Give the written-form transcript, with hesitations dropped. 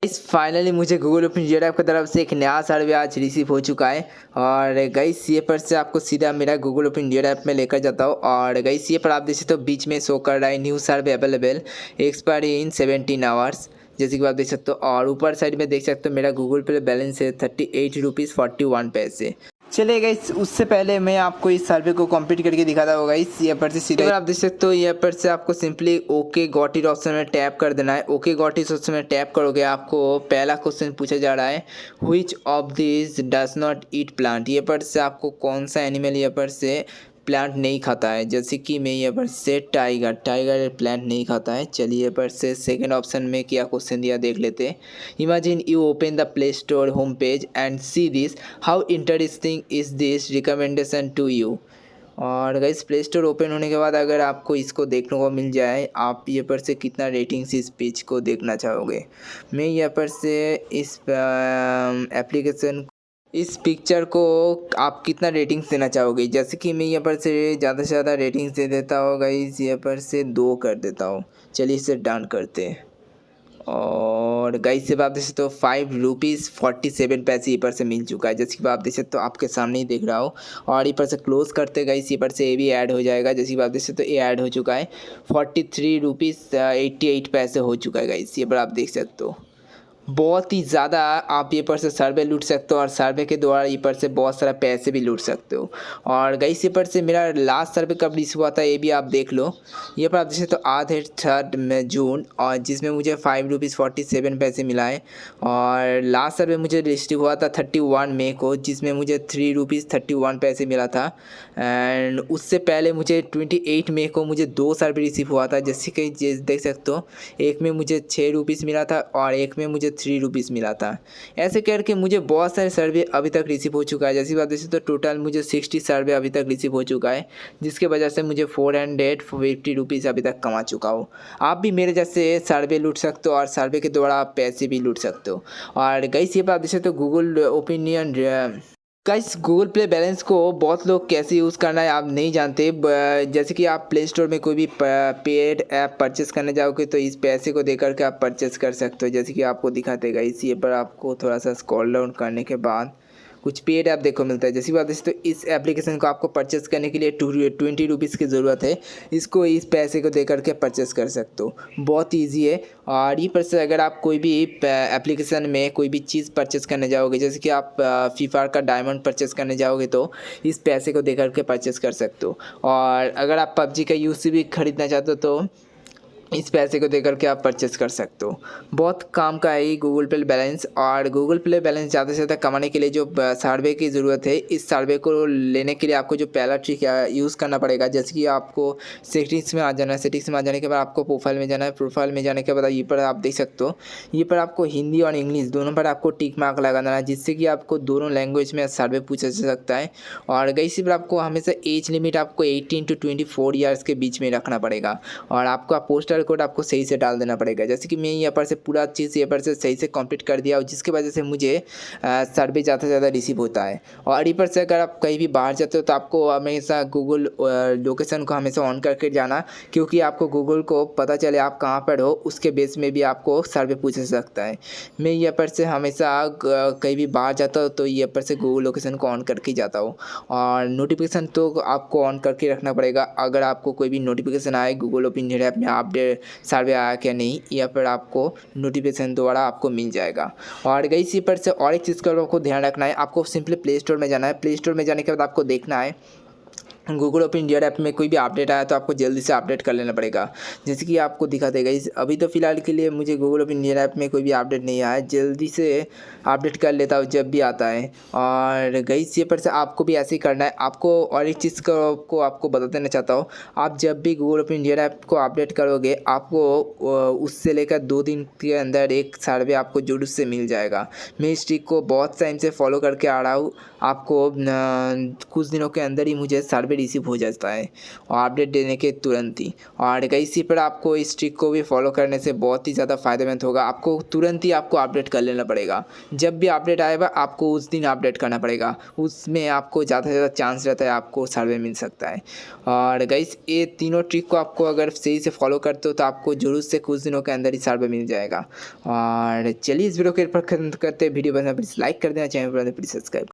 इस फाइनली मुझे Google open India app की तरफ से एक नया सर्वे आज रिसीव हो चुका है। और गाइस ये पर से आपको सीधा मेरा गूगल ओपन इंडिया ऐप में लेकर जाता हूँ। और गाइस ये पर आप देख सकते हो बीच में शो कर रहा है न्यू सर्वे अवेलेबल, एक्सपायरी इन 17 आवर्स, जैसे कि आप देख सकते हो। और ऊपर साइड में देख सकते हो मेरा गूगल पे बैलेंस है 38 रुपीज़ 41 पैसे। चलिए गाइस, उससे पहले मैं आपको इस सर्वे को कंप्लीट करके दिखाता हूँ। गाइस यहाँ पर से सीधा आप देख सकते हो, यहाँ पर से आपको simply okay got it option में टैप कर देना है। ओके गॉट इट ऑप्शन में टैप करोगे आपको पहला क्वेश्चन पूछा जा रहा है, which of this does not eat plant. ये पर से आपको कौन सा एनिमल यहाँ पर से प्लांट नहीं खाता है, जैसे कि मैं यहाँ पर से टाइगर प्लांट नहीं खाता है। चलिए यहाँ पर से सेकंड ऑप्शन में क्या क्वेश्चन दिया देख लेते हैं। Imagine you open the play store home page and see this, how interesting is this recommendation to you. और गाइस प्ले स्टोर ओपन होने के बाद अगर आपको इसको देखने को मिल जाए, आप ये पर से कितना रेटिंग्स इस पेज को देखना चाहोगे। मैं यहाँ पर से इस एप्लीकेशन इस पिक्चर को आप कितना रेटिंग्स देना चाहोगे, जैसे कि मैं यहाँ पर से ज़्यादा से ज़्यादा रेटिंग्स दे देता हूँ गाइस, यहाँ पर से 2 कर देता हूँ। चलिए इसे डन करते हैं। और गाइस से आप देख सकते हो 5 रुपीज़ 47 ये पर से मिल चुका है, जैसे कि आप देख सकते हो आपके सामने ही देख रहा हो। और ये पर से क्लोज करते गाइस, ये पर से ये भी ऐड हो जाएगा, जैसे कि आप देख सकते हो ये ऐड हो चुका है। 43 रुपीज़ 88 हो चुका है गाइस, ये पर आप देख सकते हो। बहुत ही ज़्यादा आप ये पर से सर्वे लूट सकते हो, और सर्वे के द्वारा ये पर से बहुत सारा पैसे भी लूट सकते हो। और गाइस ये पर से मेरा लास्ट सर्वे कब रिसीव हुआ था ये भी आप देख लो। ये पर आप देख सकते हो आज है 3 जून, और जिसमें मुझे 5 रुपीज़ 47 मिला है। और लास्ट सर्वे मुझे रिसीव हुआ था 31 मई को, जिसमें मुझे 3 रुपीज़ 31 मिला था। एंड उससे पहले मुझे 28 मई को मुझे 2 सर्वे रिसीव हुआ था, जैसे कि देख सकते हो एक में मुझे 6 रुपीज़ मिला था और एक में मुझे 3 रुपीज़ मिला था। ऐसे करके मुझे बहुत सारे सर्वे अभी तक रिसीव हो चुका है, जैसी बात है तो टोटल मुझे 60 सर्वे अभी तक रिसीव हो चुका है, जिसके वजह से मुझे 450 रुपीज़ अभी तक कमा चुका हूँ। आप भी मेरे जैसे सर्वे लूट सकते हो, और सर्वे के द्वारा आप पैसे भी लूट सकते हो। और गाइस ये बात देख सकते हो Google opinion guys, Google play balance को बहुत लोग कैसे यूज़ करना है आप नहीं जानते। जैसे कि आप प्ले स्टोर में कोई भी पेड ऐप परचेस करने जाओगे तो इस पैसे को देकर के आप परचेस कर सकते हो, जैसे कि आपको दिखाते गाइस। ये पर आपको थोड़ा सा स्क्रॉल डाउन करने के बाद कुछ पेड ऐप देखो मिलता है, जैसी बात है तो इस एप्लीकेशन को आपको परचेस करने के लिए 20 रुपीज़ की ज़रूरत है। इसको इस पैसे को देकर के परचेस कर सकते हो, बहुत ईजी है। और ये पर से अगर आप कोई भी एप्लीकेशन में कोई भी चीज़ परचेस करने जाओगे, जैसे कि आप फ्री फायर का डायमंड परचेस करने जाओगे तो इस पैसे को देकर के परचेस कर सकते हो। और अगर आप पबजी का यूसी भी खरीदना चाहते हो तो इस पैसे को देकर के आप परचेस कर सकते हो। बहुत काम का है ये गूगल प्ले बैलेंस। और गूगल प्ले बैलेंस ज़्यादा से ज़्यादा कमाने के लिए जो सर्वे की ज़रूरत है, इस सर्वे को लेने के लिए आपको जो पहला ट्रिक यूज़ करना पड़ेगा, जैसे कि आपको सेटिंग्स में आ जाना है। सेटिंग्स में आ जाने के बाद आपको प्रोफाइल में जाना है। प्रोफाइल में जाने के बाद ये पर आप देख सकते हो, ये पर आपको हिंदी और इंग्लिश दोनों पर आपको टिक मार्क लगाना है, जिससे कि आपको दोनों लैंग्वेज में सर्वे पूछा जा सकता है। और इसी पर आपको हमेशा एज लिमिट आपको 18 to 24 ईयर्स के बीच में रखना पड़ेगा। और आपका पोस्टल कोड आपको सही से डाल देना पड़ेगा, जैसे कि मैं यहाँ पर से पूरा चीज़ यहाँ पर से सही से कंप्लीट कर दिया, और जिसकी वजह से मुझे सर्वे ज़्यादा से ज़्यादा रिसीव होता है। और ये पर से अगर आप कहीं भी बाहर जाते हो तो आपको हमेशा गूगल लोकेशन को हमेशा ऑन करके जाना, क्योंकि आपको गूगल को पता चले आप कहाँ पर हो, उसके बेस में भी आपको सर्वे पूछ सकता है। मैं यहाँ पर से हमेशा कहीं भी बाहर जाता हूँ तो यहाँ पर से गूगल लोकेशन को ऑन करके जाता हूँ। और नोटिफिकेशन तो आपको ऑन करके रखना पड़ेगा। अगर आपको कोई भी नोटिफिकेशन आए गूगल ओपन इंडिया ऐप में अपडेट सर्वे आया क्या नहीं, या फिर आपको नोटिफिकेशन द्वारा आपको मिल जाएगा। और इसी पर से और एक चीज़ का आपको ध्यान रखना है, आपको सिंपली प्ले स्टोर में जाना है। प्ले स्टोर में जाने के बाद आपको देखना है गूगल ओपन इंडिया ऐप में कोई भी अपडेट आया तो आपको जल्दी से अपडेट कर लेना पड़ेगा, जैसे कि आपको दिखा देगा। अभी तो फ़िलहाल के लिए मुझे गूगल ओपन इंडिया ऐप में कोई भी अपडेट नहीं आया, जल्दी से अपडेट कर लेता हूँ जब भी आता है। और गाइस ये पर से आपको भी ऐसे ही करना है। आपको और एक चीज़ को आपको बता देना चाहता हूँ, आप जब भी गूगल ओपन इंडिया ऐप को अपडेट करोगे, आपको उससे लेकर 2 दिन के अंदर एक सर्वे आपको जरूर से मिल जाएगा। मैं इस ट्रिक को बहुत टाइम से फॉलो करके आ रहा हूँ। आपको कुछ दिनों के अंदर ही मुझे सर्वे सर्वे रिसीव हो जाता है और अपडेट देने के तुरंत ही। और गाइस इसी पर आपको इस ट्रिक को भी फॉलो करने से बहुत ही ज़्यादा फ़ायदेमंद होगा। आपको तुरंत ही आपको अपडेट कर लेना पड़ेगा। जब भी अपडेट आएगा आपको उस दिन अपडेट करना पड़ेगा, उसमें आपको ज़्यादा से ज़्यादा चांस रहता है आपको सर्वे मिल सकता है। और गाइस ये तीनों ट्रिक को आपको अगर सही से फॉलो करते हो तो आपको ज़रूर से कुछ दिनों के अंदर ही सर्वे मिल जाएगा। और चलिए इस वीडियो के ऊपर खत्म करते हैं। वीडियो पसंद प्लीज़ लाइक कर देना, चैनल पर प्लीज़ सब्सक्राइब।